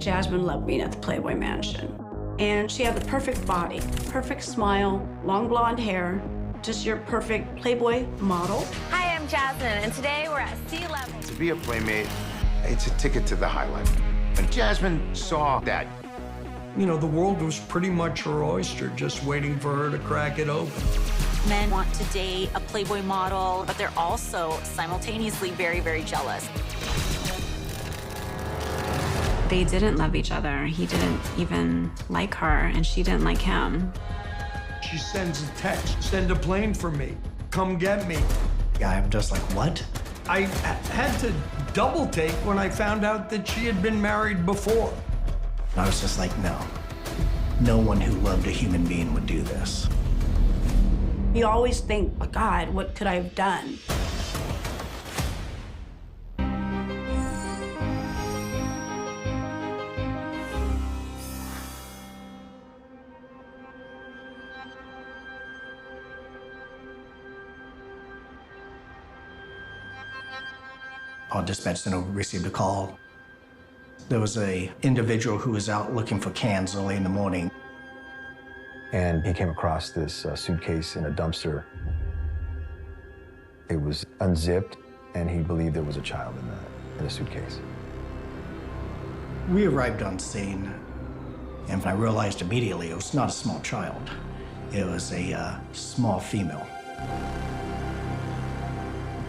Jasmine loved being at the Playboy Mansion. And she had the perfect body, perfect smile, long blonde hair, just your perfect Playboy model. Hi, I'm Jasmine, and today we're at sea level. To be a Playmate, it's a ticket to the high life. When Jasmine saw that, you know, the world was pretty much her oyster, just waiting for her to crack it open. Men want to date a Playboy model, but they're also simultaneously very, very jealous. They didn't love each other. He didn't even like her, and she didn't like him. She sends a text, send a plane for me, come get me. I'm just like, what? I had to double take when I found out that she had been married before. I was just like, no. No one who loved a human being would do this. You always think, oh God, what could I have done? Our dispatch center received a call. There was an individual who was out looking for cans early in the morning. And he came across this suitcase in a dumpster. It was unzipped, and he believed there was a child in the suitcase. We arrived on scene, and I realized immediately it was not a small child. It was a small female.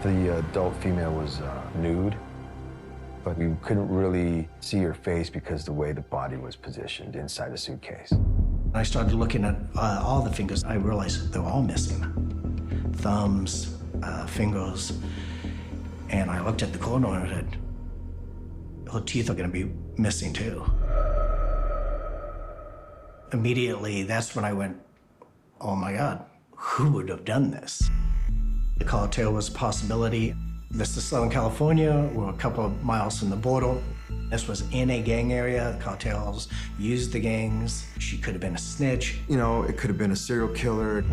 The adult female was nude, but we couldn't really see her face because the way the body was positioned inside the suitcase. I started looking at all the fingers. I realized they were all missing. Thumbs, fingers, and I looked at the corner and I said, her teeth are gonna be missing too. Immediately, that's when I went, oh my God, who would have done this? The cartel was a possibility. This is Southern California. We're a couple of miles from the border. This was in a gang area. The cartels used the gangs. She could have been a snitch. You know, it could have been a serial killer.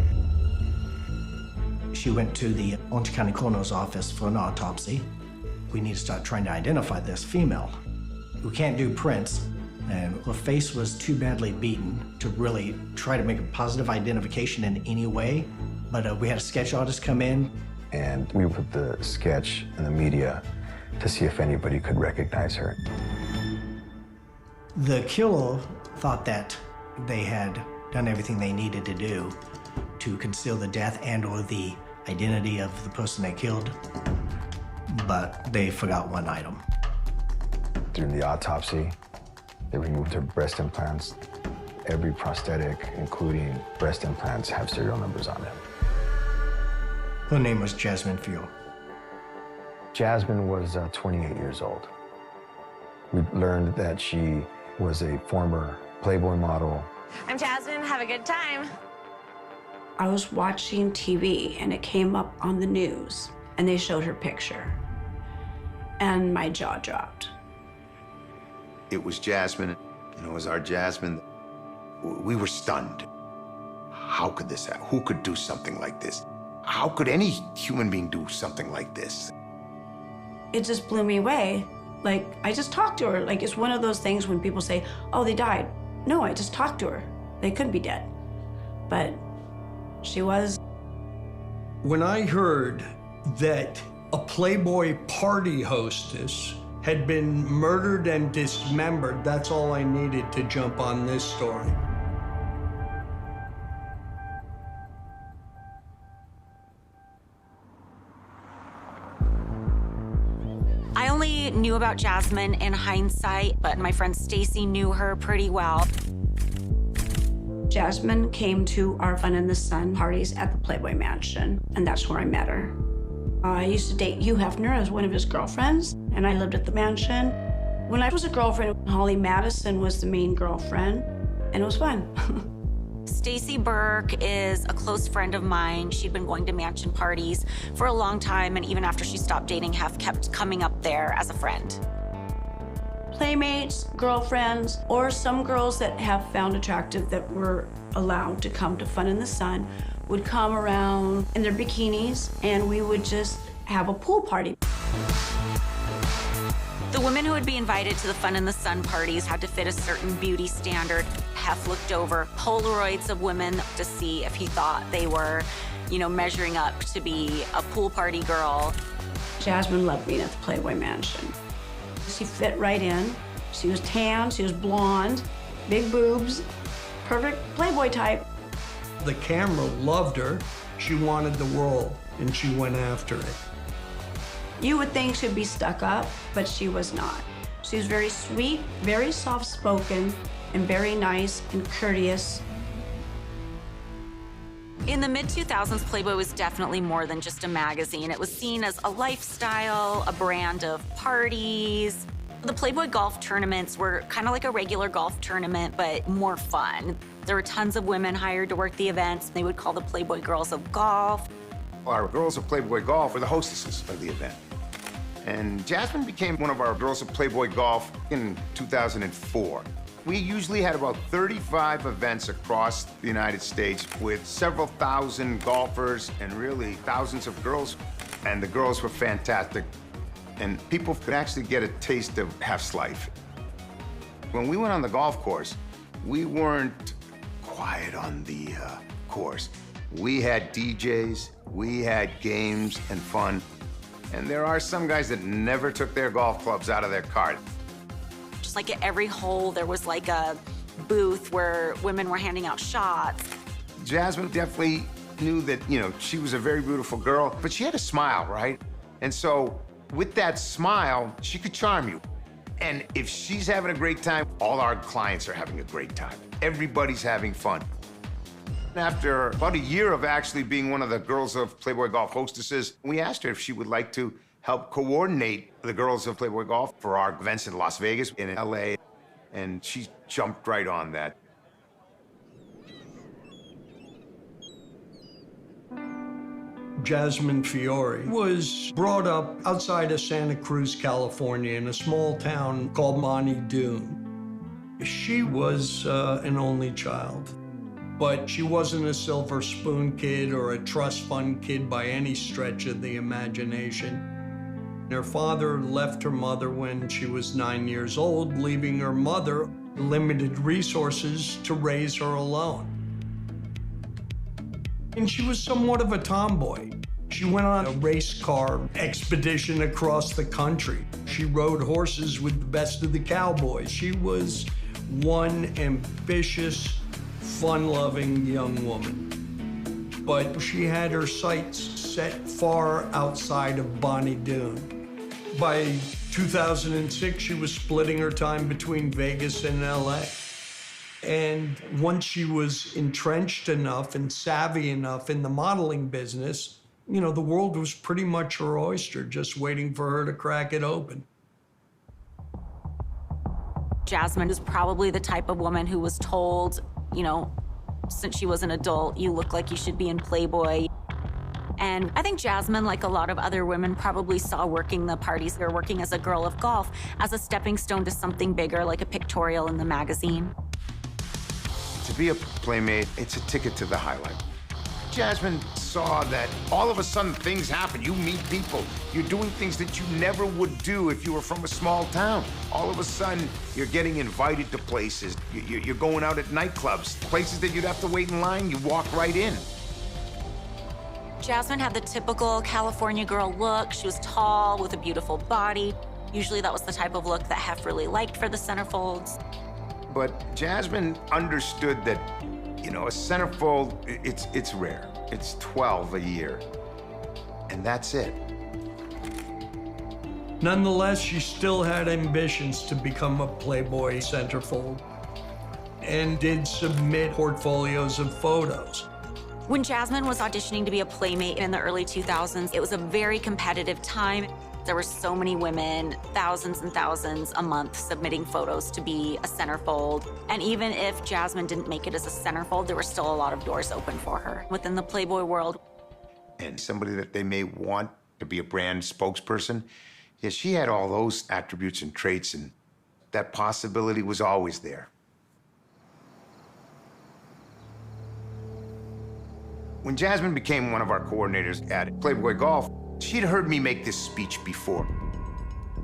She went to the Orange County Coroner's office for an autopsy. We need to start trying to identify this female. We can't do prints, and her face was too badly beaten to really try to make a positive identification in any way. But we had a sketch artist come in. And we put the sketch in the media to see if anybody could recognize her. The killer thought that they had done everything they needed to do to conceal the death and or the identity of the person they killed, but they forgot one item. During the autopsy, they removed her breast implants. Every prosthetic, including breast implants, have serial numbers on them. Her name was Jasmine Field. Jasmine was 28 years old. We learned that she was a former Playboy model. I'm Jasmine. Have a good time. I was watching TV and it came up on the news and they showed her picture and my jaw dropped. it was Jasmine. You know, it was our Jasmine. We were stunned. How could this happen? Who could do something like this? How could any human being do something like this? It just blew me away. Like, I just talked to her. Like, it's one of those things when people say, oh, they died. No, I just talked to her. They could be dead. But she was. When I heard that a Playboy party hostess had been murdered and dismembered, that's all I needed to jump on this story. I only knew about Jasmine in hindsight, but my friend Stacy knew her pretty well. Jasmine came to our Fun in the Sun parties at the Playboy Mansion, and that's where I met her. I used to date Hugh Hefner as one of his girlfriends, and I lived at the mansion. When I was a girlfriend, Holly Madison was the main girlfriend, and it was fun. Stacy Burke is a close friend of mine. She'd been going to mansion parties for a long time, and even after she stopped dating Hef, kept coming up there as a friend. Playmates, girlfriends, or some girls that have found attractive that were allowed to come to Fun in the Sun would come around in their bikinis, and we would just have a pool party. The women Women who would be invited to the Fun in the Sun parties had to fit a certain beauty standard. Hef looked over Polaroids of women to see if he thought they were, measuring up to be a pool party girl. Jasmine loved being at the Playboy Mansion. She fit right in. She was tan, she was blonde, big boobs, perfect Playboy type. The camera loved her. She wanted the role, and she went after it. You would think she'd be stuck up, but she was not. She was very sweet, very soft-spoken, and very nice and courteous. In the mid-2000s, Playboy was definitely more than just a magazine. It was seen as a lifestyle, a brand of parties. The Playboy golf tournaments were kind of like a regular golf tournament, but more fun. There were tons of women hired to work the events. They would call the Playboy Girls of Golf. Our Girls of Playboy Golf were the hostesses of the event. And Jasmine became one of our Girls of Playboy Golf in 2004. We usually had about 35 events across the United States with several thousand golfers and really thousands of girls. And the girls were fantastic. And people could actually get a taste of Hef's life. When we went on the golf course, we weren't quiet on the course. We had DJs, we had games and fun. And there are some guys that never took their golf clubs out of their cart. Just like at every hole, there was like a booth where women were handing out shots. Jasmine definitely knew that, she was a very beautiful girl, but she had a smile, right? And so with that smile, she could charm you. And if she's having a great time, all our clients are having a great time. Everybody's having fun. After about a year of actually being one of the Girls of Playboy Golf hostesses, we asked her if she would like to help coordinate the Girls of Playboy Golf for our events in Las Vegas, in LA, and she jumped right on that. Jasmine Fiore was brought up outside of Santa Cruz, California, in a small town called Monte Dune. She was an only child, but she wasn't a silver spoon kid or a trust fund kid by any stretch of the imagination. Her father left her mother when she was 9 years old, leaving her mother limited resources to raise her alone. And she was somewhat of a tomboy. She went on a race car expedition across the country. She rode horses with the best of the cowboys. She was one ambitious, fun-loving young woman. But she had her sights set far outside of Bonnie Doon. By 2006, she was splitting her time between Vegas and LA. And once she was entrenched enough and savvy enough in the modeling business, the world was pretty much her oyster, just waiting for her to crack it open. Jasmine is probably the type of woman who was told, since she was an adult, you look like you should be in Playboy. And I think Jasmine, like a lot of other women, probably saw working the parties or working as a girl of golf as a stepping stone to something bigger, like a pictorial in the magazine. To be a playmate, it's a ticket to the highlight. Jasmine saw that all of a sudden things happen. You meet people. You're doing things that you never would do if you were from a small town. All of a sudden, you're getting invited to places. You're going out at nightclubs, places that you'd have to wait in line. You walk right in. Jasmine had the typical California girl look. She was tall with a beautiful body. Usually that was the type of look that Hef really liked for the centerfolds. But Jasmine understood that, a centerfold, it's rare. It's 12 a year, and that's it. Nonetheless, she still had ambitions to become a Playboy centerfold and did submit portfolios of photos. When Jasmine was auditioning to be a playmate in the early 2000s, it was a very competitive time. There were so many women, thousands and thousands a month, submitting photos to be a centerfold. And even if Jasmine didn't make it as a centerfold, there were still a lot of doors open for her within the Playboy world. And somebody that they may want to be a brand spokesperson, yeah, she had all those attributes and traits, and that possibility was always there. When Jasmine became one of our coordinators at Playboy Golf, she'd heard me make this speech before.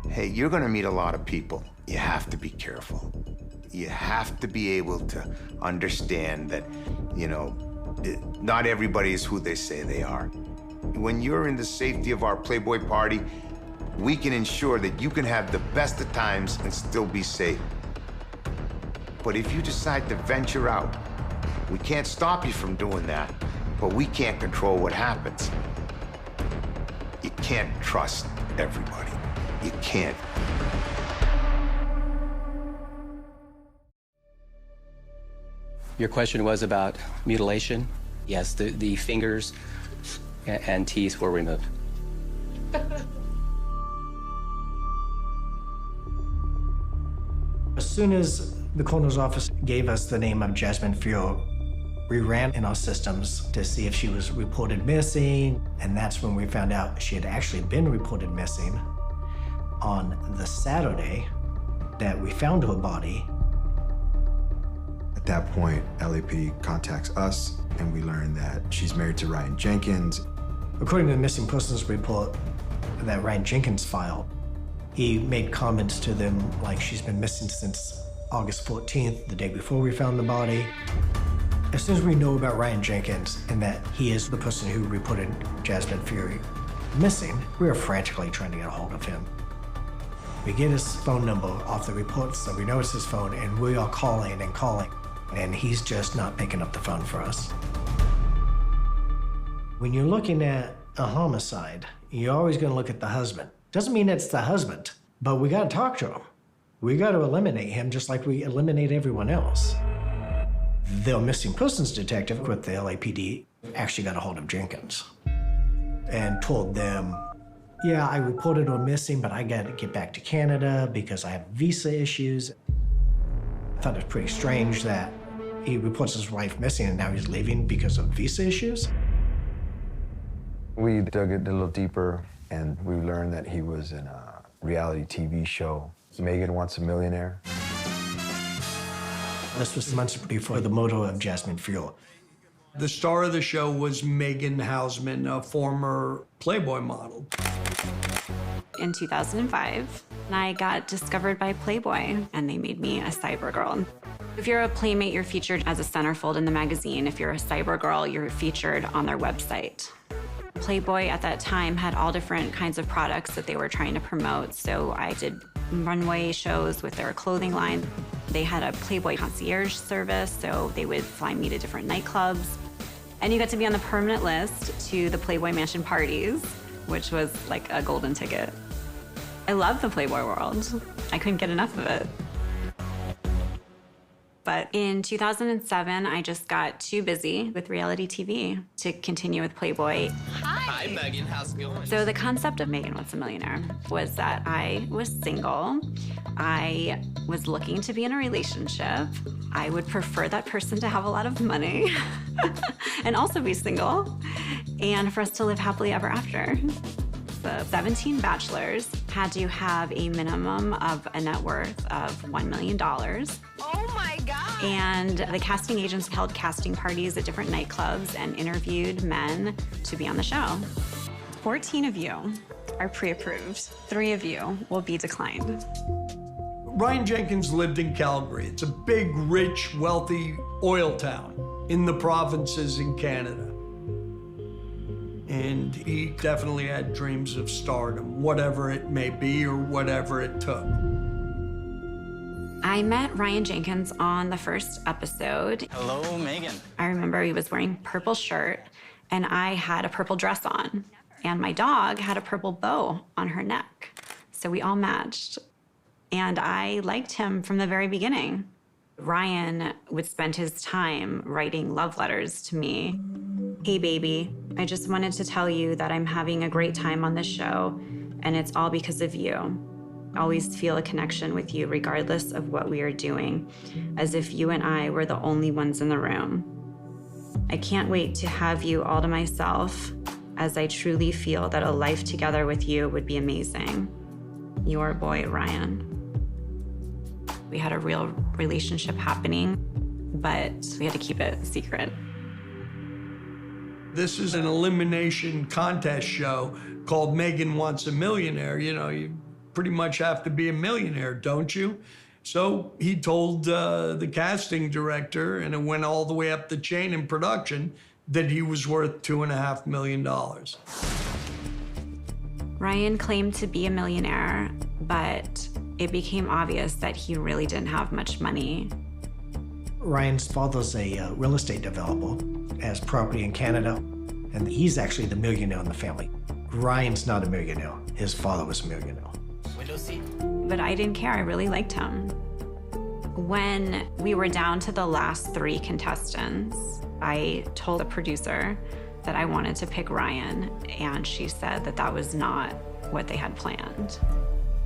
Hey, you're gonna meet a lot of people. You have to be careful. You have to be able to understand that, you know, not everybody is who they say they are. When you're in the safety of our Playboy party, we can ensure that you can have the best of times and still be safe. But if you decide to venture out, we can't stop you from doing that, but we can't control what happens. You can't trust everybody. You can't. Your question was about mutilation. Yes, the fingers and teeth were removed. As soon as the coroner's office gave us the name of Jasmine Fiore, we ran in our systems to see if she was reported missing, and that's when we found out she had actually been reported missing on the Saturday that we found her body. At that point, LAPD contacts us, and we learn that she's married to Ryan Jenkins. According to the missing persons report that Ryan Jenkins filed, he made comments to them like she's been missing since August 14th, the day before we found the body. As soon as we know about Ryan Jenkins and that he is the person who reported Jasmine Fiore missing, we are frantically trying to get a hold of him. We get his phone number off the reports, so we know it's his phone, and we are calling and calling, and he's just not picking up the phone for us. When you're looking at a homicide, you're always gonna look at the husband. Doesn't mean it's the husband, but we gotta talk to him. We gotta eliminate him just like we eliminate everyone else. The missing persons detective with the LAPD actually got a hold of Jenkins and told them, yeah, I reported her missing, but I gotta get back to Canada because I have visa issues. I thought it was pretty strange that he reports his wife missing and now he's leaving because of visa issues. We dug it a little deeper, and we learned that he was in a reality TV show, Megan Wants a Millionaire. This was months before the murder of Jasmine Fiore. The star of the show was Megan Hausman, a former Playboy model. In 2005, I got discovered by Playboy, and they made me a cyber girl. If you're a Playmate, you're featured as a centerfold in the magazine. If you're a cyber girl, you're featured on their website. Playboy at that time had all different kinds of products that they were trying to promote. So I did runway shows with their clothing line. They had a Playboy concierge service, so they would fly me to different nightclubs. And you got to be on the permanent list to the Playboy Mansion parties, which was like a golden ticket. I love the Playboy world. I couldn't get enough of it. But in 2007, I just got too busy with reality TV to continue with Playboy. Hi, Megan. How's it going? So the concept of Megan Wants a Millionaire was that I was single. I was looking to be in a relationship. I would prefer that person to have a lot of money and also be single, and for us to live happily ever after. The 17 bachelors had to have a minimum of a net worth of $1 million. Oh my God. And the casting agents held casting parties at different nightclubs and interviewed men to be on the show. 14 of you are pre-approved. 3 of you will be declined. Ryan Jenkins lived in Calgary. It's a big, rich, wealthy oil town in the provinces in Canada. And he definitely had dreams of stardom, whatever it may be or whatever it took. I met Ryan Jenkins on the first episode. Hello, Megan. I remember he was wearing a purple shirt, and I had a purple dress on. And my dog had a purple bow on her neck. So we all matched. And I liked him from the very beginning. Ryan would spend his time writing love letters to me. Hey, baby, I just wanted to tell you that I'm having a great time on this show, and it's all because of you. I always feel a connection with you regardless of what we are doing, as if you and I were the only ones in the room. I can't wait to have you all to myself, as I truly feel that a life together with you would be amazing. Your boy, Ryan. We had a real relationship happening, but we had to keep it secret. This is an elimination contest show called Megan Wants a Millionaire. You know, you pretty much have to be a millionaire, don't you? So he told the casting director, and it went all the way up the chain in production, that he was worth $2.5 million. Ryan claimed to be a millionaire, but it became obvious that he really didn't have much money. Ryan's father's a real estate developer, has property in Canada, and he's actually the millionaire in the family. Ryan's not a millionaire. His father was a millionaire. Window seat. But I didn't care. I really liked him. When we were down to the last 3 contestants, I told the producer that I wanted to pick Ryan, and she said that that was not what they had planned.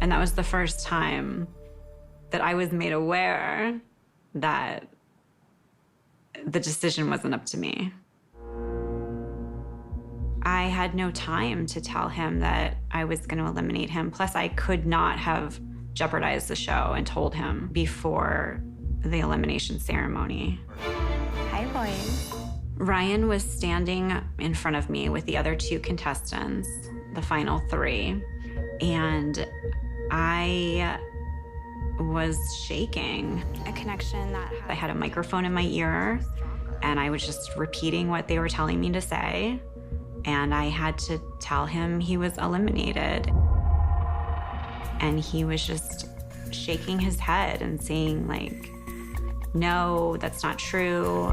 And that was the first time that I was made aware that the decision wasn't up to me. I had no time to tell him that I was going to eliminate him. Plus, I could not have jeopardized the show and told him before the elimination ceremony. Hi, boys. Ryan was standing in front of me with the other 2 contestants, the final 3, and I was shaking. A connection that I had a microphone in my ear, and I was just repeating what they were telling me to say, and I had to tell him he was eliminated. And he was just shaking his head and saying, like, no, that's not true.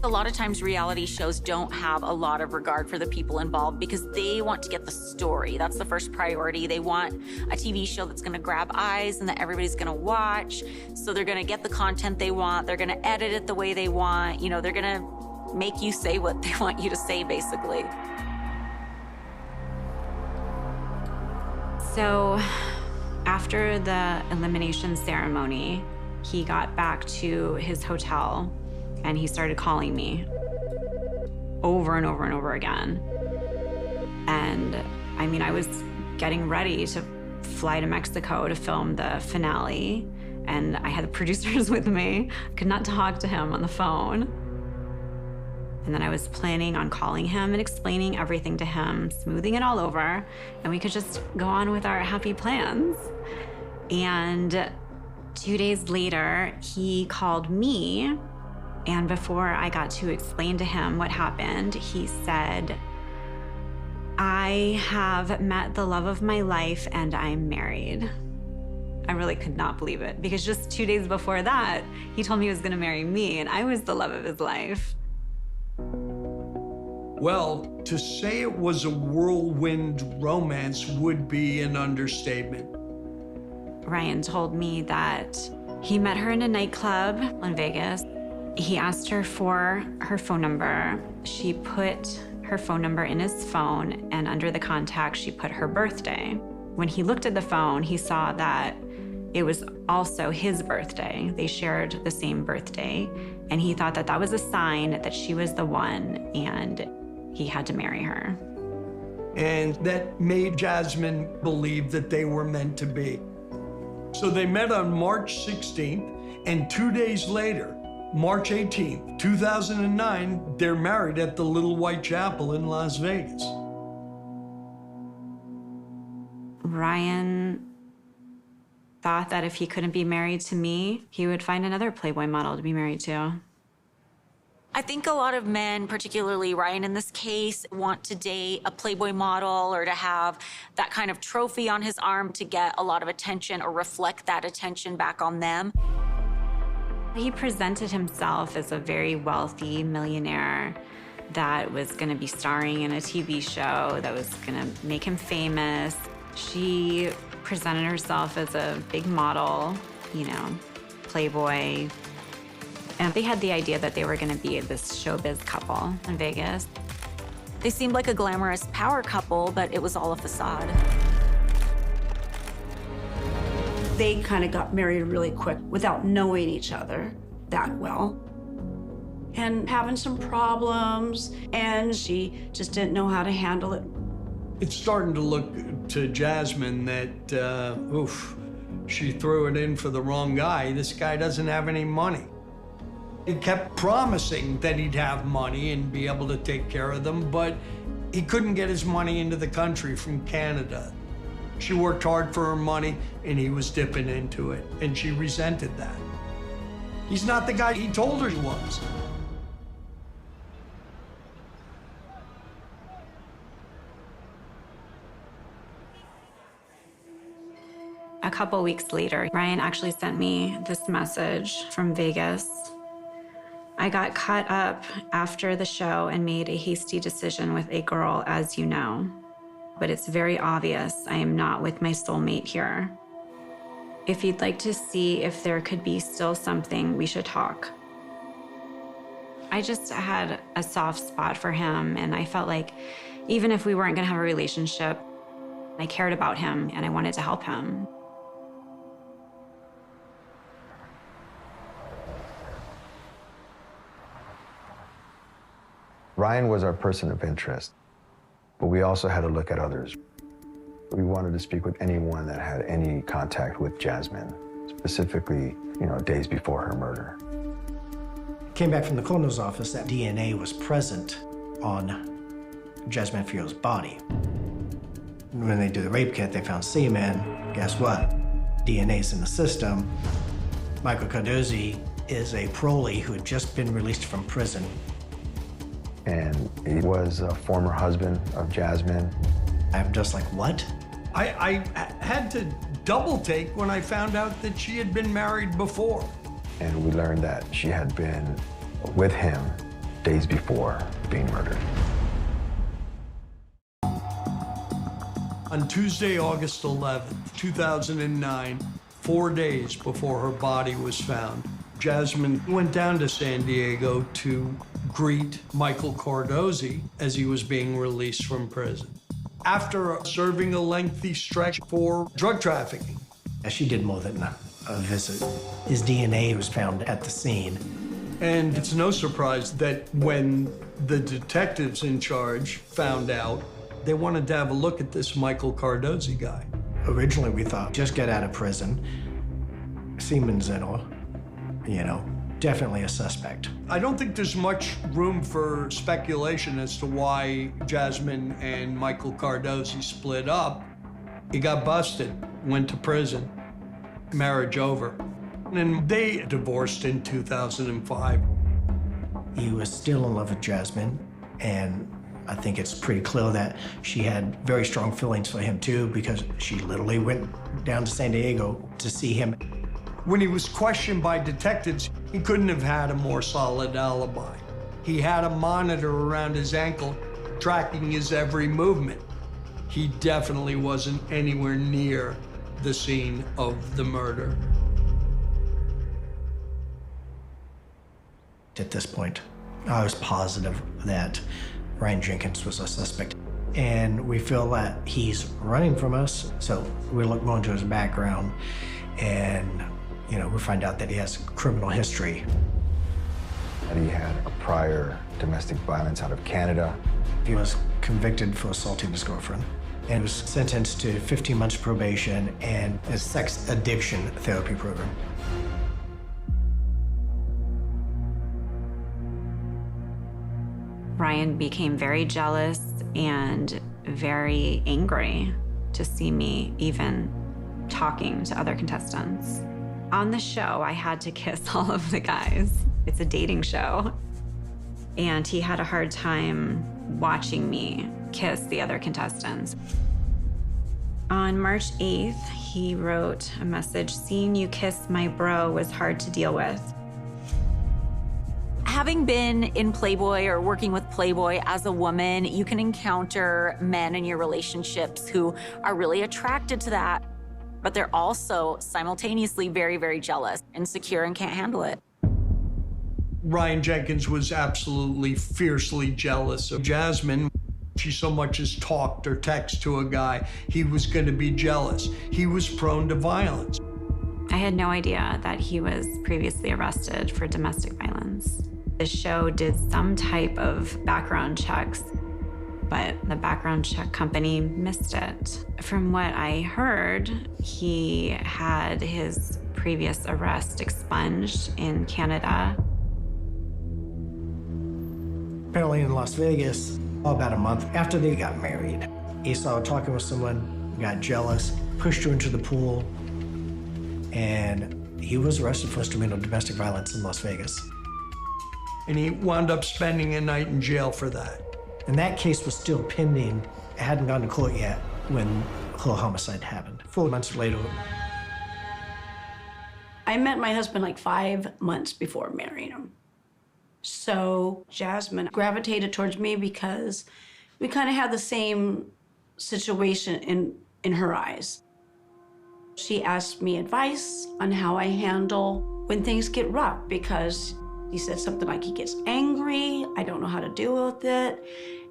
A lot of times reality shows don't have a lot of regard for the people involved because they want to get the story. That's the first priority. They want a TV show that's gonna grab eyes and that everybody's gonna watch. So they're gonna get the content they want. They're gonna edit it the way they want. You know, they're gonna make you say what they want you to say, basically. So after the elimination ceremony, he got back to his hotel and he started calling me over and over and over again. And I mean, I was getting ready to fly to Mexico to film the finale, and I had the producers with me. I could not talk to him on the phone. And then I was planning on calling him and explaining everything to him, smoothing it all over, and we could just go on with our happy plans. And 2 days later, he called me, and before I got to explain to him what happened, he said, I have met the love of my life and I'm married. I really could not believe it, because just 2 days before that, he told me he was gonna marry me, and I was the love of his life. Well, to say it was a whirlwind romance would be an understatement. Ryan told me that he met her in a nightclub in Vegas. He asked her for her phone number. She put her phone number in his phone, and under the contact, she put her birthday. When he looked at the phone, he saw that it was also his birthday. They shared the same birthday, and he thought that that was a sign that she was the one, and he had to marry her. And that made Jasmine believe that they were meant to be. So they met on March 16th, and 2 days later, March 18th, 2009, they're married at the Little White Chapel in Las Vegas. Ryan thought that if he couldn't be married to me, he would find another Playboy model to be married to. I think a lot of men, particularly Ryan in this case, want to date a Playboy model or to have that kind of trophy on his arm to get a lot of attention or reflect that attention back on them. He presented himself as a very wealthy millionaire that was gonna be starring in a TV show that was gonna make him famous. She presented herself as a big model, you know, Playboy. And they had the idea that they were gonna be this showbiz couple in Vegas. They seemed like a glamorous power couple, but it was all a facade. They kind of got married really quick without knowing each other that well. And having some problems, and she just didn't know how to handle it. It's starting to look to Jasmine that, she threw it in for the wrong guy. This guy doesn't have any money. He kept promising that he'd have money and be able to take care of them, but he couldn't get his money into the country from Canada. She worked hard for her money, and he was dipping into it, and she resented that. He's not the guy he told her he was. A couple weeks later, Ryan actually sent me this message from Vegas. I got caught up after the show and made a hasty decision with a girl, as you know. But it's very obvious I am not with my soulmate here. If you'd like to see if there could be still something, we should talk. I just had a soft spot for him, and I felt like even if we weren't gonna have a relationship, I cared about him and I wanted to help him. Ryan was our person of interest, but we also had to look at others. We wanted to speak with anyone that had any contact with Jasmine, specifically, days before her murder. Came back from the coroner's office that DNA was present on Jasmine Fio's body. When they do the rape kit, they found semen. Guess what? DNA's in the system. Michael Cardozi is a parolee who had just been released from prison. And he was a former husband of Jasmine. I'm just like, what? I had to double take when I found out that she had been married before. And we learned that she had been with him days before being murdered. On Tuesday, August 11th, 2009, 4 days before her body was found, Jasmine went down to San Diego to greet Michael Cardozi as he was being released from prison, after serving a lengthy stretch for drug trafficking. She did more than a visit. His DNA was found at the scene. And it's no surprise that when the detectives in charge found out, they wanted to have a look at this Michael Cardozi guy. Originally, we thought, just get out of prison. Semen's in her, definitely a suspect. I don't think there's much room for speculation as to why Jasmine and Michael Cardozi split up. He got busted, went to prison, marriage over. And they divorced in 2005. He was still in love with Jasmine, and I think it's pretty clear that she had very strong feelings for him too, because she literally went down to San Diego to see him. When he was questioned by detectives, he couldn't have had a more solid alibi. He had a monitor around his ankle tracking his every movement. He definitely wasn't anywhere near the scene of the murder. At this point, I was positive that Ryan Jenkins was a suspect. And we feel that he's running from us, so we look more into his background, and we find out that he has criminal history. And he had a prior domestic violence out of Canada. He was convicted for assaulting his girlfriend and was sentenced to 15 months probation and a sex addiction therapy program. Ryan became very jealous and very angry to see me even talking to other contestants. On the show, I had to kiss all of the guys. It's a dating show. And he had a hard time watching me kiss the other contestants. On March 8th, he wrote a message, "Seeing you kiss my bro was hard to deal with." Having been in Playboy or working with Playboy as a woman, you can encounter men in your relationships who are really attracted to that, but they're also simultaneously very, very jealous, insecure, and can't handle it. Ryan Jenkins was absolutely fiercely jealous of Jasmine. She so much as talked or texted to a guy, he was going to be jealous. He was prone to violence. I had no idea that he was previously arrested for domestic violence. The show did some type of background checks, but the background check company missed it. From what I heard, he had his previous arrest expunged in Canada. Apparently in Las Vegas, about a month after they got married, he started talking with someone got jealous, pushed her into the pool, and he was arrested for misdemeanor domestic violence in Las Vegas. And he wound up spending a night in jail for that. And that case was still pending. It hadn't gone to court yet when the homicide happened. 4 months later. I met my husband like 5 months before marrying him. So Jasmine gravitated towards me because we kind of had the same situation in her eyes. She asked me advice on how I handle when things get rough, because he said something like he gets angry, I don't know how to deal with it.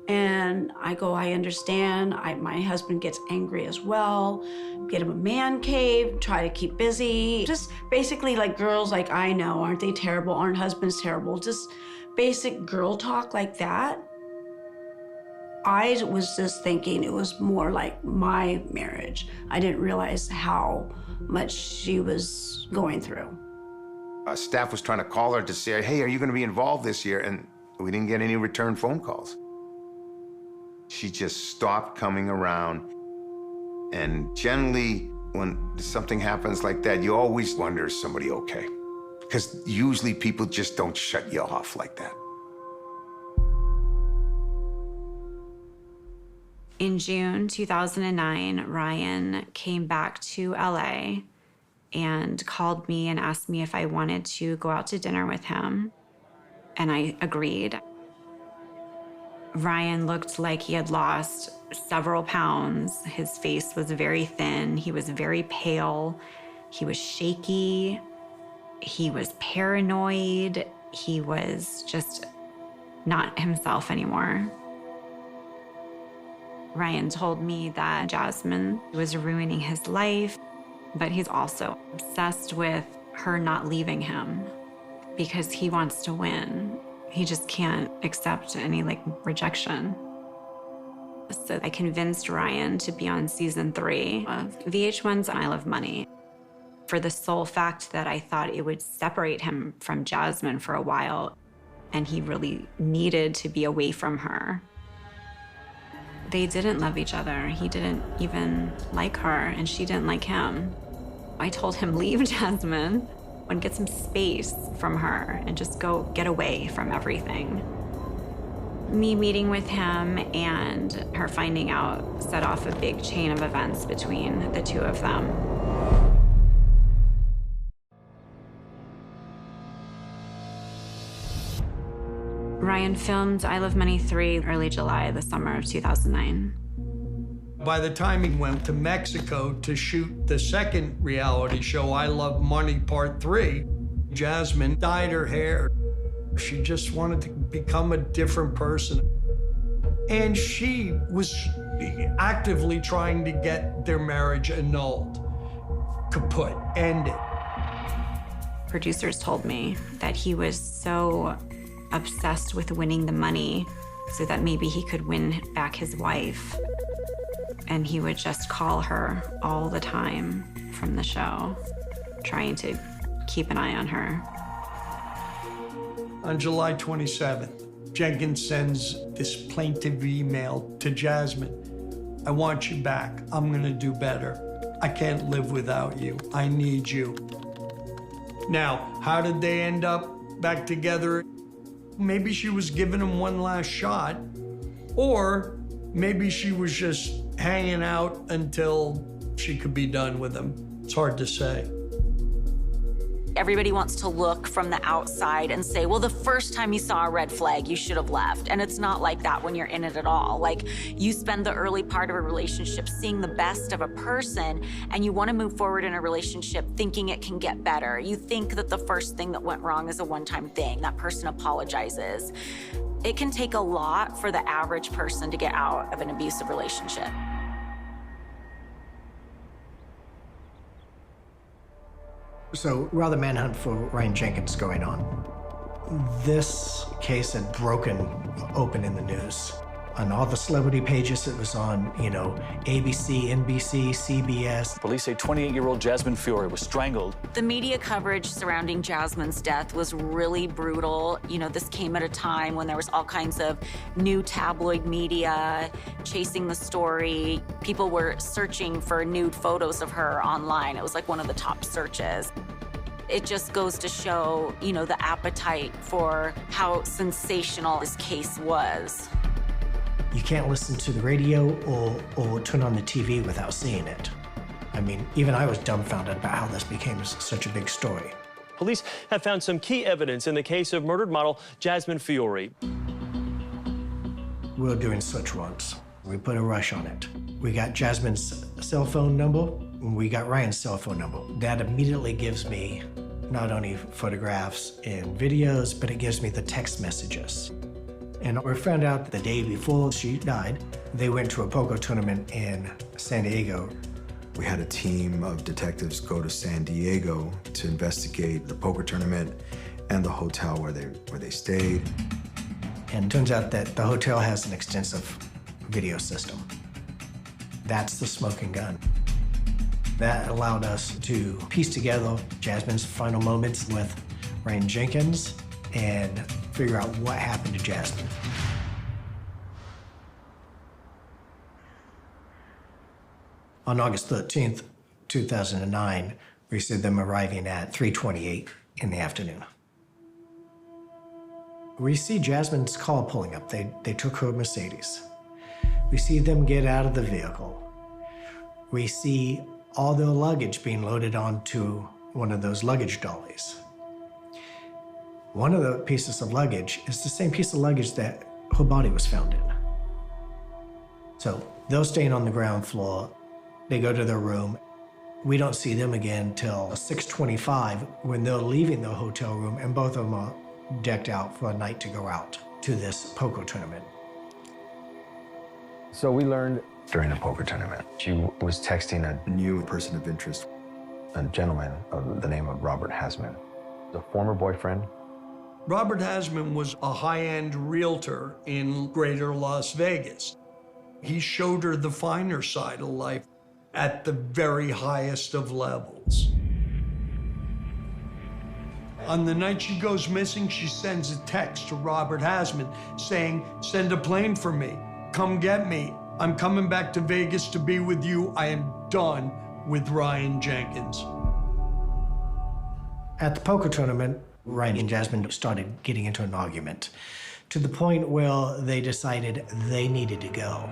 And I go, I understand. My husband gets angry as well. Get him a man cave, try to keep busy. Just basically like girls like I know, aren't they terrible? Aren't husbands terrible? Just basic girl talk like that. I was just thinking it was more like my marriage. I didn't realize how much she was going through. Staff was trying to call her to say, hey, are you going to be involved this year? And we didn't get any return phone calls. She just stopped coming around. And generally, when something happens like that, you always wonder, is somebody okay? Because usually people just don't shut you off like that. In June 2009, Ryan came back to LA and called me and asked me if I wanted to go out to dinner with him. And I agreed. Ryan looked like he had lost several pounds. His face was very thin. He was very pale. He was shaky. He was paranoid. He was just not himself anymore. Ryan told me that Jasmine was ruining his life, but he's also obsessed with her not leaving him because he wants to win. He just can't accept any rejection. So I convinced Ryan to be on season 3 of VH1's I Love Money for the sole fact that I thought it would separate him from Jasmine for a while, and he really needed to be away from her. They didn't love each other. He didn't even like her, and she didn't like him. I told him, leave Jasmine and get some space from her and just go get away from everything. Me meeting with him and her finding out set off a big chain of events between the two of them. Ryan filmed I Love Money 3 early July, the summer of 2009. By the time he went to Mexico to shoot the second reality show, I Love Money Part 3, Jasmine dyed her hair. She just wanted to become a different person. And she was actively trying to get their marriage annulled, kaput, ended. Producers told me that he was so obsessed with winning the money so that maybe he could win back his wife. And he would just call her all the time from the show, trying to keep an eye on her. On July 27th, Jenkins sends this plaintive email to Jasmine. I want you back. I'm gonna do better. I can't live without you. I need you. Now, how did they end up back together? Maybe she was giving him one last shot, or maybe she was just hanging out until she could be done with him. It's hard to say. Everybody wants to look from the outside and say, well, the first time you saw a red flag, you should have left. And it's not like that when you're in it at all. Like, you spend the early part of a relationship seeing the best of a person, and you want to move forward in a relationship thinking it can get better. You think that the first thing that went wrong is a one-time thing. That person apologizes. It can take a lot for the average person to get out of an abusive relationship. So while the manhunt for Ryan Jenkins is going on, this case had broken open in the news. On all the celebrity pages, it was on, ABC, NBC, CBS. Police say 28-year-old Jasmine Fiore was strangled. The media coverage surrounding Jasmine's death was really brutal. This came at a time when there was all kinds of new tabloid media chasing the story. People were searching for nude photos of her online. It was like one of the top searches. It just goes to show, the appetite for how sensational this case was. You can't listen to the radio or turn on the TV without seeing it. I mean, even I was dumbfounded about how this became such a big story. Police have found some key evidence in the case of murdered model Jasmine Fiore. We were doing search warrants. We put a rush on it. We got Jasmine's cell phone number, and we got Ryan's cell phone number. That immediately gives me not only photographs and videos, but it gives me the text messages. And we found out the day before she died, they went to a poker tournament in San Diego. We had a team of detectives go to San Diego to investigate the poker tournament and the hotel where they stayed. And it turns out that the hotel has an extensive video system. That's the smoking gun. That allowed us to piece together Jasmine's final moments with Ryan Jenkins and figure out what happened to Jasmine. On August 13th, 2009, we see them arriving at 3:28 in the afternoon. We see Jasmine's car pulling up. They took her Mercedes. We see them get out of the vehicle. We see all their luggage being loaded onto one of those luggage dollies. One of the pieces of luggage is the same piece of luggage that her body was found in. So they're staying on the ground floor. They go to their room. We don't see them again till 6:25 when they're leaving the hotel room, and both of them are decked out for a night to go out to this poker tournament. So we learned during the poker tournament, she was texting a New person of interest. gentleman of the name of Robert Hasman, the former boyfriend. Robert Hasman was a high-end realtor in greater Las Vegas. He showed her the finer side of life at the very highest of levels. On the night she goes missing, she sends a text to Robert Hasman saying, "Send a plane for me. Come get me. I'm coming back to Vegas to be with you. I am done with Ryan Jenkins." At the poker tournament, Ryan and Jasmine started getting into an argument to the point where they decided they needed to go.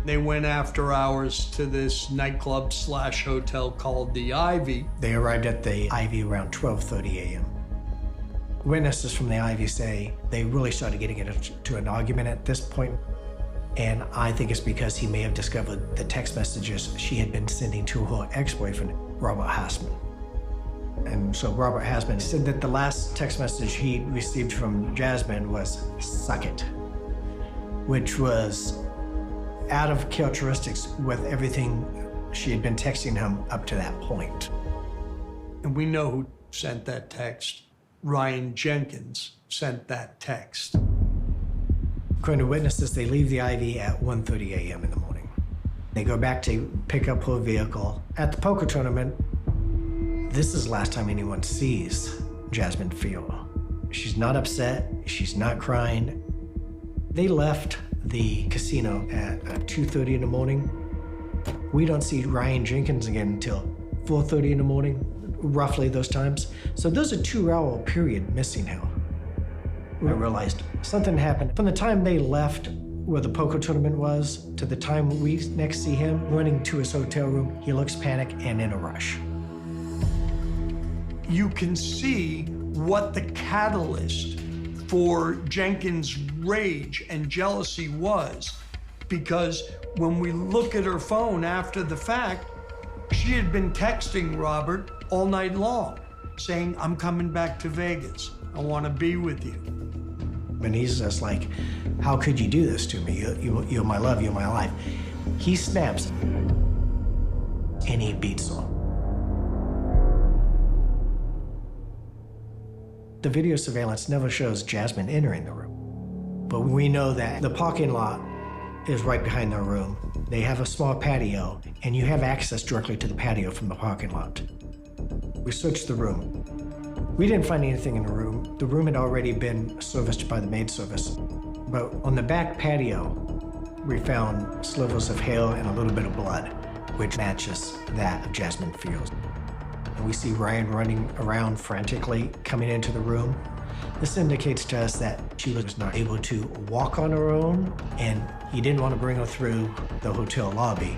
They went after hours to this nightclub / hotel called the Ivy. They arrived at the Ivy around 12:30 a.m. Witnesses from the Ivy say they really started getting into an argument at this point, and I think it's because he may have discovered the text messages she had been sending to her ex-boyfriend, Robert Hasman. And so Robert Hasman said that the last text message he received from Jasmine was, "Suck it," which was out of characteristics with everything she had been texting him up to that point. And we know who sent that text. Ryan Jenkins sent that text. According to witnesses, they leave the Ivy at 1:30 a.m. in the morning. They go back to pick up her vehicle. At the poker tournament, this is the last time anyone sees Jasmine Fiore. She's not upset, she's not crying. They left the casino at 2:30 in the morning. We don't see Ryan Jenkins again until 4:30 in the morning, roughly those times. So there's a 2-hour period missing here. I realized something happened. From the time they left where the poker tournament was to the time we next see him running to his hotel room, he looks panicked and in a rush. You can see what the catalyst for Jenkins' rage and jealousy was, because when we look at her phone after the fact, she had been texting Robert all night long, saying, "I'm coming back to Vegas. I want to be with you." And he's just like, "How could you do this to me? You're my love, you're my life." He snaps and he beats her. The video surveillance never shows Jasmine entering the room. But we know that the parking lot is right behind their room. They have a small patio, and you have access directly to the patio from the parking lot. We searched the room. We didn't find anything in the room. The room had already been serviced by the maid service. But on the back patio, we found slivers of hair and a little bit of blood, which matches that of Jasmine Fields. And we see Ryan running around frantically, coming into the room. This indicates to us that she was not able to walk on her own, and he didn't want to bring her through the hotel lobby.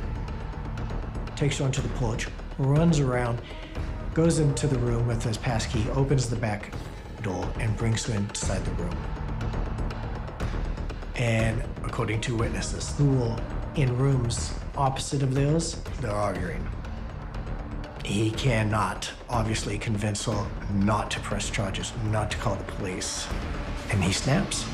Takes her onto the porch, runs around, goes into the room with his passkey, opens the back door, and brings her inside the room. And according to witnesses who were in rooms opposite of theirs, they're arguing. He cannot obviously convince her not to press charges, not to call the police, and he snaps.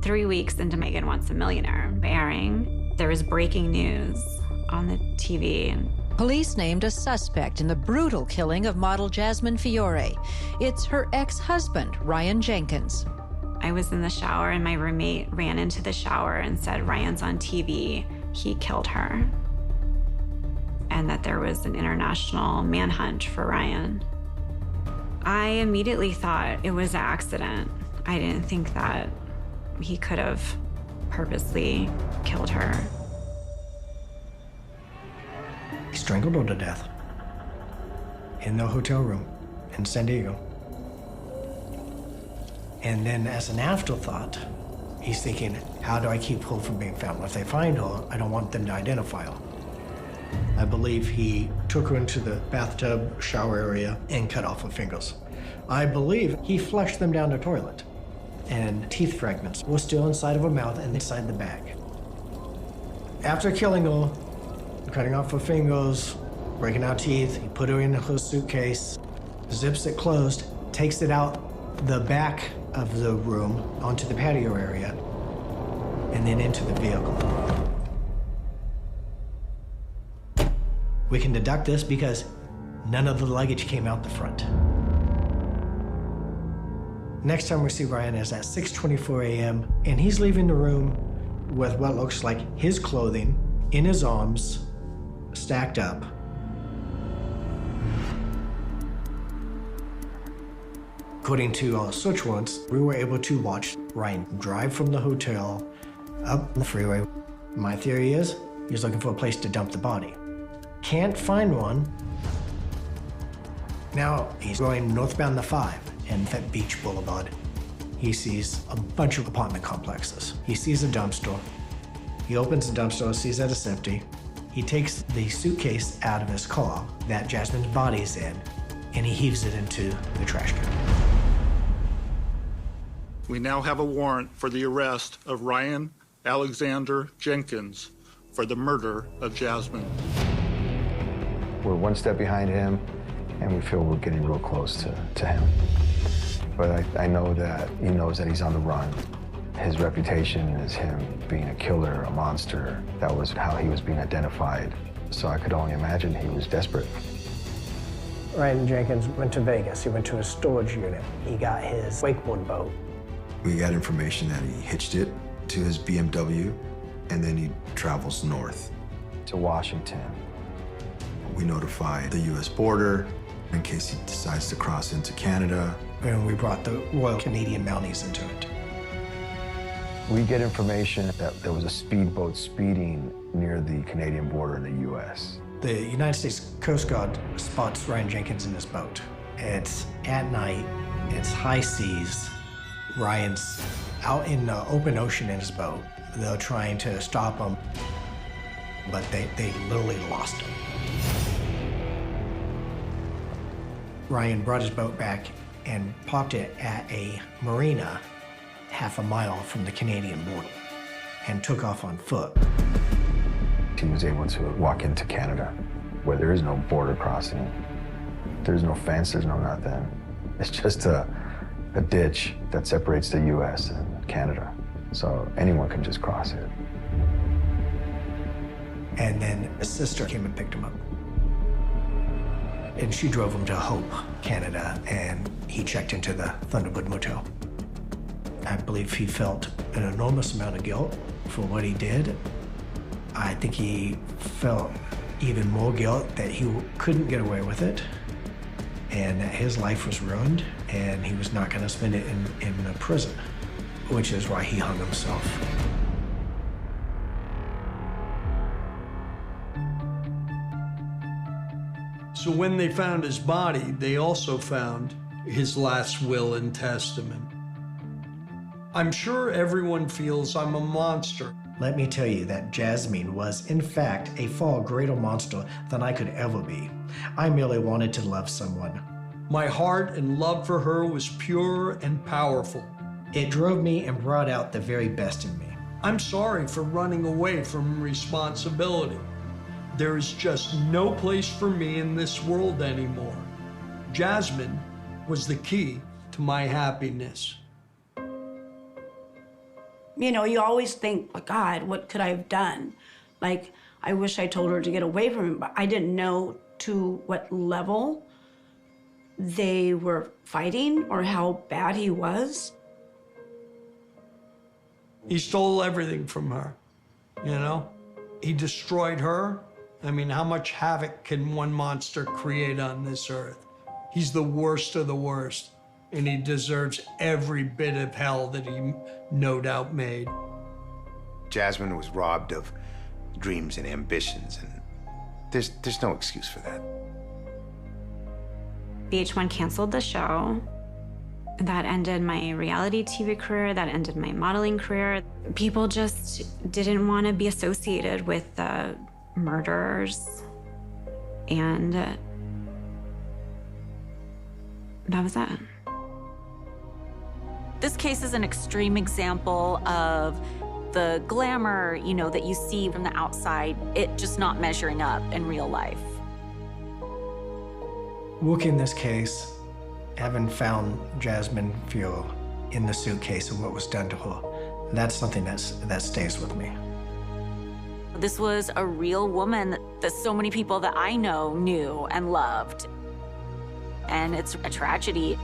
Three weeks into Megan Wants a Millionaire airing, there was breaking news on the TV. Police named a suspect in the brutal killing of model Jasmine Fiore. It's her ex-husband, Ryan Jenkins. I was in the shower and my roommate ran into the shower and said, "Ryan's on TV, he killed her." And that there was an international manhunt for Ryan. I immediately thought it was an accident. I didn't think that he could have purposely killed her. He strangled her to death in the hotel room in San Diego. And then as an afterthought, he's thinking, how do I keep her from being found? If they find her, I don't want them to identify her. I believe he took her into the bathtub shower area and cut off her fingers. I believe he flushed them down the toilet, and teeth fragments were still inside of her mouth and inside the bag. After killing her, cutting off her fingers, breaking out teeth, he put her in her suitcase, zips it closed, takes it out the back of the room onto the patio area, and then into the vehicle. We can deduct this because none of the luggage came out the front. Next time we see Ryan is at 6:24 a.m., and he's leaving the room with what looks like his clothing in his arms, stacked up. According to our search warrants, we were able to watch Ryan drive from the hotel up the freeway. My theory is he's looking for a place to dump the body. Can't find one. Now he's going northbound the 5 and Fett Beach Boulevard. He sees a bunch of apartment complexes. He sees a dumpster. He opens the dumpster, sees that it's empty. He takes the suitcase out of his car that Jasmine's body is in, and he heaves it into the trash can. We now have a warrant for the arrest of Ryan Alexander Jenkins for the murder of Jasmine. We're one step behind him, and we feel we're getting real close to him. But I know that he knows that he's on the run. His reputation is him being a killer, a monster. That was how he was being identified. So I could only imagine he was desperate. Ryan Jenkins went to Vegas. He went to a storage unit. He got his wakeboard boat. We got information that he hitched it to his BMW, and then he travels north to Washington. We notified the U.S. border in case he decides to cross into Canada. And we brought the Royal Canadian Mounties into it. We get information that there was a speedboat speeding near the Canadian border in the U.S. The United States Coast Guard spots Ryan Jenkins in his boat. It's at night, it's high seas. Ryan's out in the open ocean in his boat. They're trying to stop him, but they literally lost him. Ryan brought his boat back and parked it at a marina half a mile from the Canadian border and took off on foot. He was able to walk into Canada where there is no border crossing. There's no fence, there's no nothing. It's just a ditch that separates the U.S. and Canada. So anyone can just cross it. And then his sister came and picked him up. And she drove him to Hope, Canada, and he checked into the Thunderbird Motel. I believe he felt an enormous amount of guilt for what he did. I think he felt even more guilt that he couldn't get away with it and that his life was ruined and he was not going to spend it in a prison, which is why he hung himself. So when they found his body, they also found his last will and testament. I'm sure everyone feels I'm a monster. Let me tell you that Jasmine was, in fact, a far greater monster than I could ever be. I merely wanted to love someone. My heart and love for her was pure and powerful. It drove me and brought out the very best in me. I'm sorry for running away from responsibility. There is just no place for me in this world anymore. Jasmine was the key to my happiness. You know, you always think, oh, God, what could I have done? Like, I wish I told her to get away from him, but I didn't know to what level they were fighting or how bad he was. He stole everything from her, you know? He destroyed her. I mean, how much havoc can one monster create on this earth? He's the worst of the worst, and he deserves every bit of hell that he no doubt made. Jasmine was robbed of dreams and ambitions, and there's no excuse for that. VH1 canceled the show. That ended my reality TV career, that ended my modeling career. People just didn't want to be associated with the murderers, and that was that. This case is an extreme example of the glamour, you know, that you see from the outside, it just not measuring up in real life. Working this case, having found Jasmine Fiore in the suitcase and what was done to her, that's something that stays with me. This was a real woman that so many people that I know knew and loved. And it's a tragedy.